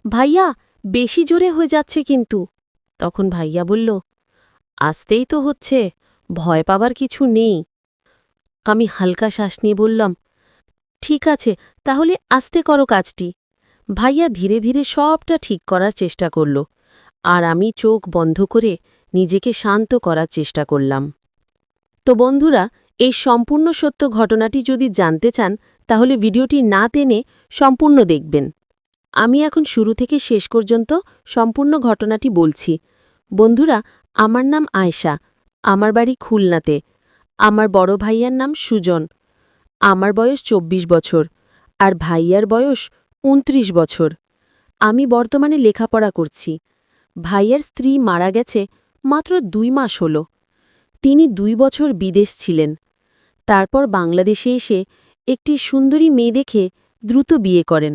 ভাইয়া, বেশি জোরে হয়ে যাচ্ছে কিন্তু। তখন ভাইয়া বলল, আসতেই তো হচ্ছে, ভয় পাবার কিছু নেই। আমি হালকা শ্বাস নিয়ে বললাম, ঠিক আছে, তাহলে আস্তে করো কাজটি। ভাইয়া ধীরে ধীরে সবটা ঠিক করার চেষ্টা করল, আর আমি চোখ বন্ধ করে নিজেকে শান্ত করার চেষ্টা করলাম। তো বন্ধুরা, এই সম্পূর্ণ সত্য ঘটনাটি যদি জানতে চান, তাহলে ভিডিওটি না টেনে সম্পূর্ণ দেখবেন। আমি এখন শুরু থেকে শেষ পর্যন্ত সম্পূর্ণ ঘটনাটি বলছি। বন্ধুরা, আমার নাম আয়েশা, আমার বাড়ি খুলনাতে। আমার বড় ভাইয়ার নাম সুজন। আমার বয়স ২৪ বছর, আর ভাইয়ার বয়স ২৯ বছর। আমি বর্তমানে লেখাপড়া করছি। ভাইয়ার স্ত্রী মারা গেছে মাত্র ২ মাস হল। তিনি ২ বছর বিদেশ ছিলেন। তারপর বাংলাদেশে এসে একটি সুন্দরী মেয়ে দেখে দ্রুত বিয়ে করেন।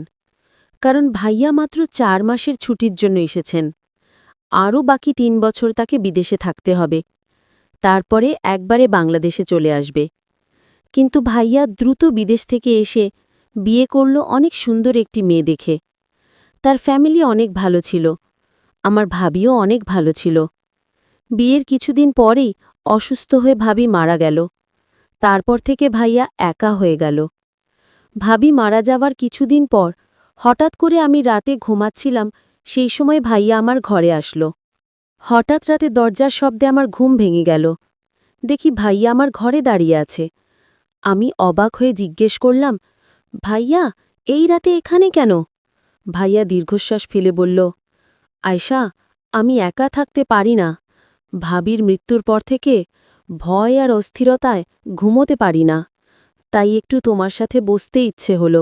কারণ ভাইয়া মাত্র ৪ মাসের ছুটির জন্য এসেছেন। আরও বাকি ৩ বছর তাকে বিদেশে থাকতে হবে। তারপরে একবারে বাংলাদেশে চলে আসবে। কিন্তু ভাইয়া দ্রুত বিদেশ থেকে এসে বিয়ে করল অনেক সুন্দর একটি মেয়ে দেখে। তার ফ্যামিলি অনেক ভালো ছিল। আমার ভাবিও অনেক ভালো ছিল। বিয়ের কিছুদিন পরেই অসুস্থ হয়ে ভাবি মারা গেল। তারপর থেকে ভাইয়া একা হয়ে গেল। ভাবি মারা যাওয়ার কিছুদিন পর হঠাৎ করে আমি রাতে ঘুমাচ্ছিলাম, সেই সময় ভাইয়া আমার ঘরে আসলো। হঠাৎ রাতে দরজার শব্দে আমার ঘুম ভেঙে গেল। দেখি ভাইয়া আমার ঘরে দাঁড়িয়ে আছে। আমি অবাক হয়ে জিজ্ঞেস করলাম, ভাইয়া, এই রাতে এখানে কেন? ভাইয়া দীর্ঘশ্বাস ফেলে বলল, আয়শা, আমি একা থাকতে পারি না। ভাবির মৃত্যুর পর থেকে ভয় আর অস্থিরতায় ঘুমোতে পারি না, তাই একটু তোমার সাথে বসতে ইচ্ছে হলো।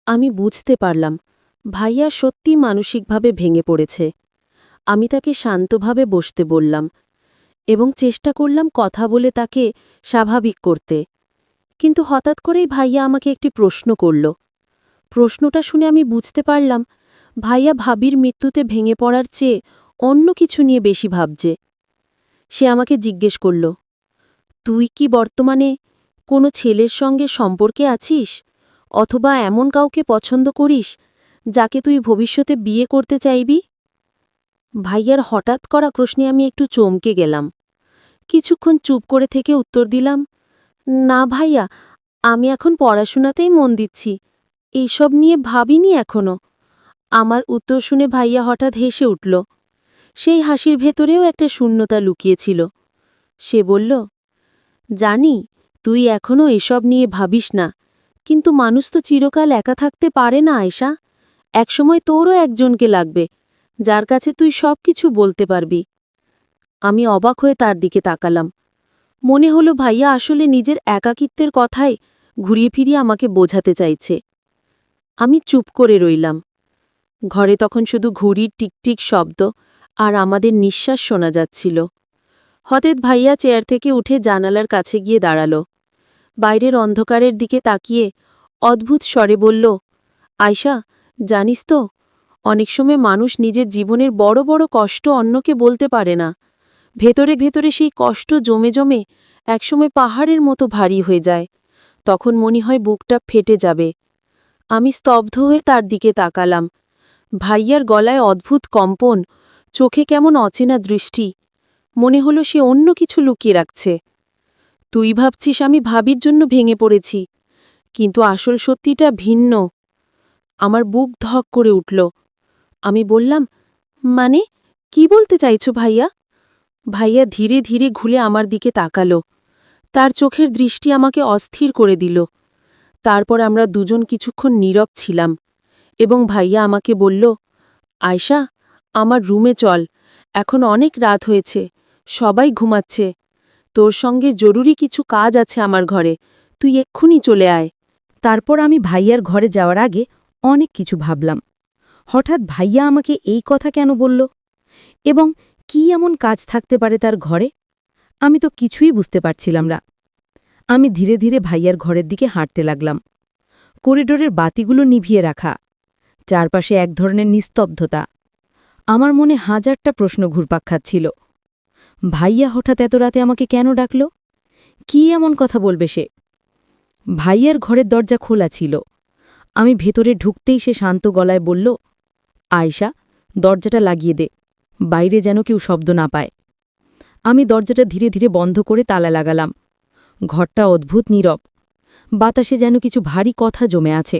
আমি বুঝতে পারলাম ভাইয়া সত্যি মানসিকভাবে ভেঙে পড়েছে। আমি তাকে শান্তভাবে বসতে বললাম এবং চেষ্টা করলাম কথা বলে তাকে স্বাভাবিক করতে। কিন্তু হঠাৎ করেই ভাইয়া আমাকে একটি প্রশ্ন করল। প্রশ্নটা শুনে আমি বুঝতে পারলাম ভাইয়া ভাবির মৃত্যুতে ভেঙে পড়ার চেয়ে অন্য কিছু নিয়ে বেশি ভাবছে। সে আমাকে জিজ্ঞেস করল, তুই কি বর্তমানে কোনো ছেলের সঙ্গে সম্পর্কে আছিস, অথবা এমন কাউকে পছন্দ করিস যাকে তুই ভবিষ্যতে বিয়ে করতে চাইবি? ভাইয়ার হঠাৎ করা প্রশ্নে আমি একটু চমকে গেলাম। কিছুক্ষণ চুপ করে থেকে উত্তর দিলাম, না ভাইয়া, আমি এখন পড়াশোনাতেই মন দিচ্ছি, এইসব নিয়ে ভাবিনি এখনো। আমার উত্তর শুনে ভাইয়া হঠাৎ হেসে উঠল। সেই হাসির ভেতরেও একটা শূন্যতা লুকিয়েছিল। সে বলল, জানি তুই এখনও এসব নিয়ে ভাবিস না, কিন্তু মানুষ তো চিরকাল একা থাকতে পারে না আয়েশা। একসময় তোরও একজনকে লাগবে, যার কাছে তুই সব কিছু বলতে পারবি। আমি অবাক হয়ে তার দিকে তাকালাম। মনে হলো ভাইয়া আসলে নিজের একাকিত্বের কথাই ঘুরিয়ে ফিরিয়ে আমাকে বোঝাতে চাইছে। আমি চুপ করে রইলাম। ঘরে তখন শুধু ঘুড়ির টিকটিক শব্দ আর আমাদের নিঃশ্বাস শোনা যাচ্ছিল। হঠাৎ ভাইয়া চেয়ার থেকে উঠে জানালার কাছে গিয়ে দাঁড়াল। বাইরের অন্ধকারের দিকে তাকিয়ে অদ্ভুত স্বরে বলল, আয়শা, জানিস তো, অনেক সময় মানুষ নিজের জীবনের বড় বড় কষ্ট অন্যকে বলতে পারে না। ভেতরে ভেতরে সেই কষ্ট জমে জমে একসময় পাহাড়ের মতো ভারী হয়ে যায়। তখন মনে হয় বুকটা ফেটে যাবে। আমি স্তব্ধ হয়ে তার দিকে তাকালাম। ভাইয়ার গলায় অদ্ভুত কম্পন, চোখে কেমন অচেনা দৃষ্টি। মনে হলো সে অন্য কিছু লুকিয়ে রাখছে। তুই ভাবছিস আমি ভাবির জন্য ভেঙে পড়েছি, কিন্তু আসল সত্যিটা ভিন্ন। আমার বুক ধক করে উঠল। আমি বললাম, মানে, কি বলতে চাইছো ভাইয়া? ভাইয়া ধীরে ধীরে ঘুরে আমার দিকে তাকালো। তার চোখের দৃষ্টি আমাকে অস্থির করে দিল। তারপর আমরা দুজন কিছুক্ষণ নীরব ছিলাম এবং ভাইয়া আমাকে বলল, আয়শা, আমার রুমে চল, এখন অনেক রাত হয়েছে, সবাই ঘুমাচ্ছে। তোর সঙ্গে জরুরি কিছু কাজ আছে আমার ঘরে, তুই এক্ষুনি চলে আয়। তারপর আমি ভাইয়ার ঘরে যাওয়ার আগে অনেক কিছু ভাবলাম। হঠাৎ ভাইয়া আমাকে এই কথা কেন বলল? এবং কি এমন কাজ থাকতে পারে তার ঘরে? আমি তো কিছুই বুঝতে পারছিলাম না। আমি ধীরে ধীরে ভাইয়ার ঘরের দিকে হাঁটতে লাগলাম। করিডোরের বাতিগুলো নিভিয়ে রাখা, চারপাশে এক ধরনের নিস্তব্ধতা। আমার মনে হাজারটা প্রশ্ন ঘুরপাক খাচ্ছিল। ভাইয়া হঠাৎ এত রাতে আমাকে কেন ডাকল? কি এমন কথা বলবে সে? ভাইয়ার ঘরের দরজা খোলা ছিল। আমি ভেতরে ঢুকতেই সে শান্ত গলায় বলল, আয়েশা, দরজাটা লাগিয়ে দে, বাইরে যেন কেউ শব্দ না পায়। আমি দরজাটা ধীরে ধীরে বন্ধ করে তালা লাগালাম। ঘরটা অদ্ভুত নীরব। বাতাসে যেন কিছু ভারী কথা জমে আছে।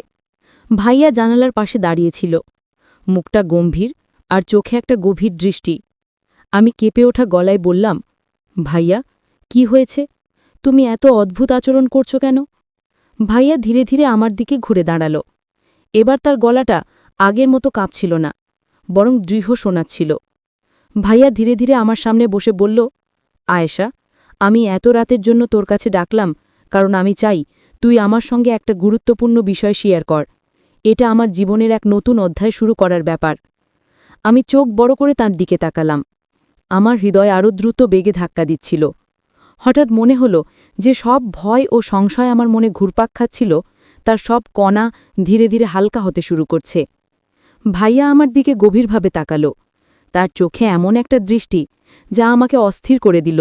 ভাইয়া জানালার পাশে দাঁড়িয়েছিল, মুখটা গম্ভীর আর চোখে একটা গভীর দৃষ্টি। আমি কেঁপে ওঠা গলায় বললাম, ভাইয়া, কি হয়েছে? তুমি এত অদ্ভুত আচরণ করছো কেন? ভাইয়া ধীরে ধীরে আমার দিকে ঘুরে দাঁড়াল। এবার তার গলাটা আগের মতো কাঁপছিল না, বরং দৃঢ় শোনাচ্ছিল। ভাইয়া ধীরে ধীরে আমার সামনে বসে বলল, আয়েশা, আমি এত রাতের জন্য তোর কাছে ডাকলাম কারণ আমি চাই তুই আমার সঙ্গে একটা গুরুত্বপূর্ণ বিষয় শেয়ার কর। এটা আমার জীবনের এক নতুন অধ্যায় শুরু করার ব্যাপার। আমি চোখ বড় করে তার দিকে তাকালাম। আমার হৃদয় আরও দ্রুত বেগে ধাক্কা দিচ্ছিল। হঠাৎ মনে হল যে সব ভয় ও সংশয় আমার মনে ঘুরপাক খাচ্ছিল, তার সব কণা ধীরে ধীরে হালকা হতে শুরু করছে। ভাইয়া আমার দিকে গভীরভাবে তাকাল। তার চোখে এমন একটা দৃষ্টি যা আমাকে অস্থির করে দিল,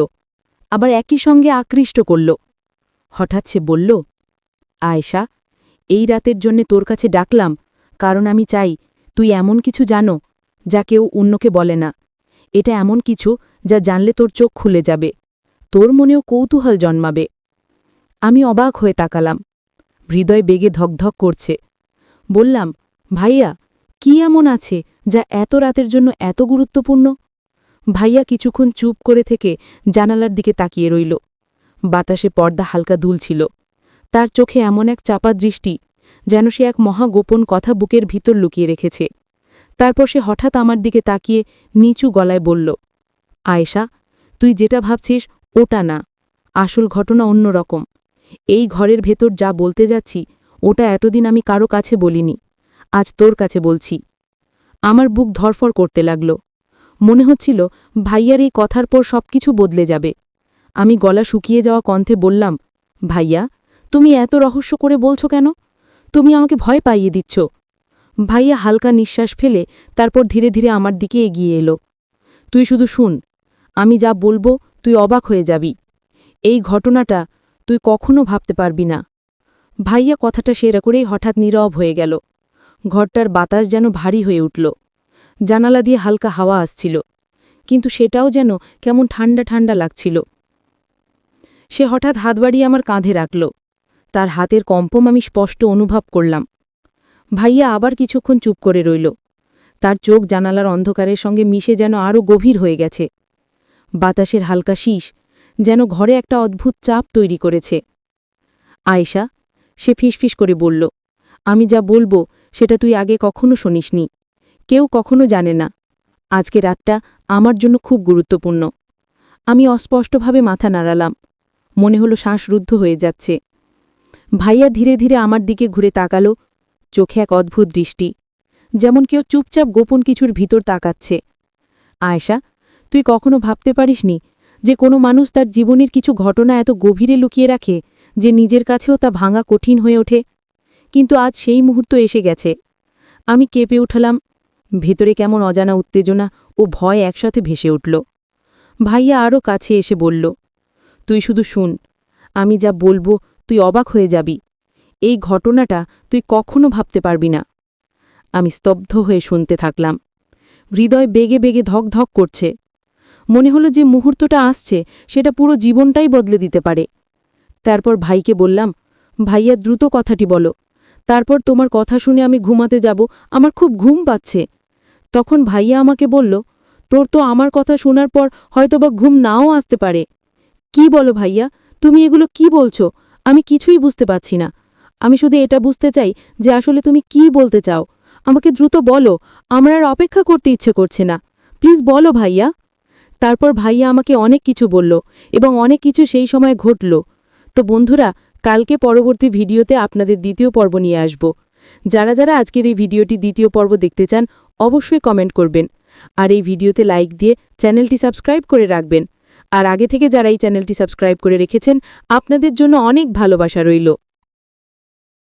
আবার একই সঙ্গে আকৃষ্ট করল। হঠাৎ সে বলল, আয়েশা, এই রাতের জন্যে তোর কাছে ডাকলাম কারণ আমি চাই তুই এমন কিছু জানো যা কেউ অন্যকে বলে না। এটা এমন কিছু যা জানলে তোর চোখ খুলে যাবে, তোর মনেও কৌতূহল জন্মাবে। আমি অবাক হয়ে তাকালাম, হৃদয় বেগে ধকধক করছে। বললাম, ভাইয়া, কি এমন আছে যা এত রাতের জন্য এত গুরুত্বপূর্ণ? ভাইয়া কিছুক্ষণ চুপ করে থেকে জানালার দিকে তাকিয়ে রইল। বাতাসে পর্দা হালকা দুলছিল। তার চোখে এমন এক চাপা দৃষ্টি যেন সে এক মহা গোপন কথা বুকের ভিতর লুকিয়ে রেখেছে। তারপর সে হঠাৎ আমার দিকে তাকিয়ে নিচু গলায় বলল, আয়েশা, তুই যেটা ভাবছিস ওটা না, আসল ঘটনা অন্যরকম। এই ঘরের ভেতর যা বলতে যাচ্ছি ওটা এতদিন আমি কারো কাছে বলিনি, আজ তোর কাছে বলছি। আমার বুক ধরফর করতে লাগল। মনে হচ্ছিল ভাইয়ার এই কথার পর সবকিছু বদলে যাবে। আমি গলা শুকিয়ে যাওয়া কণ্ঠে বললাম, ভাইয়া, তুমি এত রহস্য করে বলছো কেন? তুমি আমাকে ভয় পাইয়ে দিচ্ছ। ভাইয়া হালকা নিঃশ্বাস ফেলে তারপর ধীরে ধীরে আমার দিকে এগিয়ে এলো। তুই শুধু শুন, আমি যা বলবো তুই অবাক হয়ে যাবি। এই ঘটনাটা তুই কখনো ভাবতে পারবি না। ভাইয়া কথাটা সেরা করেই হঠাৎ নীরব হয়ে গেল। ঘরটার বাতাস যেন ভারী হয়ে উঠল। জানালা দিয়ে হালকা হাওয়া আসছিল, কিন্তু সেটাও যেন কেমন ঠান্ডা ঠান্ডা লাগছিল। সে হঠাৎ হাত বাড়িয়ে আমার কাঁধে রাখল। তার হাতের কম্পন আমি স্পষ্ট অনুভব করলাম। ভাইয়া আবার কিছুক্ষণ চুপ করে রইল। তার চোখ জানালার অন্ধকারের সঙ্গে মিশে যেন আরও গভীর হয়ে গেছে। বাতাসের হালকা শীষ যেন ঘরে একটা অদ্ভুত চাপ তৈরি করেছে। আয়েশা, সে ফিসফিস করে বলল, আমি যা বলবো সেটা তুই আগে কখনো শুনিসনি, কেউ কখনো জানে না। আজকে রাতটা আমার জন্য খুব গুরুত্বপূর্ণ। আমি অস্পষ্টভাবে মাথা নাড়ালাম, মনে হলো শ্বাস রুদ্ধ হয়ে যাচ্ছে। ভাইয়া ধীরে ধীরে আমার দিকে ঘুরে তাকালো, চোখে এক অদ্ভুত দৃষ্টি, যেমন কেউ চুপচাপ গোপন কিছুর ভিতর তাকাচ্ছে। আয়েশা, তুই কখনো ভাবতে পারিসনি যে কোনো মানুষ তার জীবনের কিছু ঘটনা এত গভীরে লুকিয়ে রাখে যে নিজের কাছেও তা ভাঙা কঠিন হয়ে ওঠে। কিন্তু আজ সেই মুহূর্ত এসে গেছে। আমি কেঁপে উঠলাম, ভেতরে কেমন অজানা উত্তেজনা ও ভয় একসাথে ভেসে উঠল। ভাইয়া আরও কাছে এসে বলল, তুই শুধু শুন, আমি যা বলবো তুই অবাক হয়ে যাবি। এই ঘটনাটা তুই কখনো ভাবতে পারবি না। আমি স্তব্ধ হয়ে শুনতে থাকলাম। হৃদয় বেগে বেগে ধক ধক করছে। মনে হলো যে মুহূর্তটা আসছে সেটা পুরো জীবনটাই বদলে দিতে পারে। তারপর ভাইকে বললাম, ভাইয়া, দ্রুত কথাটি বলো, তারপর তোমার কথা শুনে আমি ঘুমাতে যাব, আমার খুব ঘুম পাচ্ছে। তখন ভাইয়া আমাকে বলল, তোর তো আমার কথা শোনার পর হয়তোবা ঘুম নাও আসতে পারে। কি বলো ভাইয়া, তুমি এগুলো কি বলছো? আমি কিছুই বুঝতে পারছি না। আমি শুধু এটা বুঝতে চাই যে আসলে তুমি কি বলতে চাও। আমাকে দ্রুত বলো, আমার আর অপেক্ষা করতে ইচ্ছে করছে না। প্লিজ বলো ভাইয়া। তারপর ভাইয়া আমাকে অনেক কিছু বলল এবং অনেক কিছু সেই সময় ঘটল। তো বন্ধুরা, কালকে পরবর্তী ভিডিওতে আপনাদের দ্বিতীয় পর্ব নিয়ে আসব। যারা যারা আজকের এই ভিডিওটি দ্বিতীয় পর্ব দেখতে চান অবশ্যই কমেন্ট করবেন, আর এই ভিডিওতে লাইক দিয়ে চ্যানেলটি সাবস্ক্রাইব করে রাখবেন। আর আগে থেকে যারা এই চ্যানেলটি সাবস্ক্রাইব করে রেখেছেন আপনাদের জন্য অনেক ভালোবাসা রইল।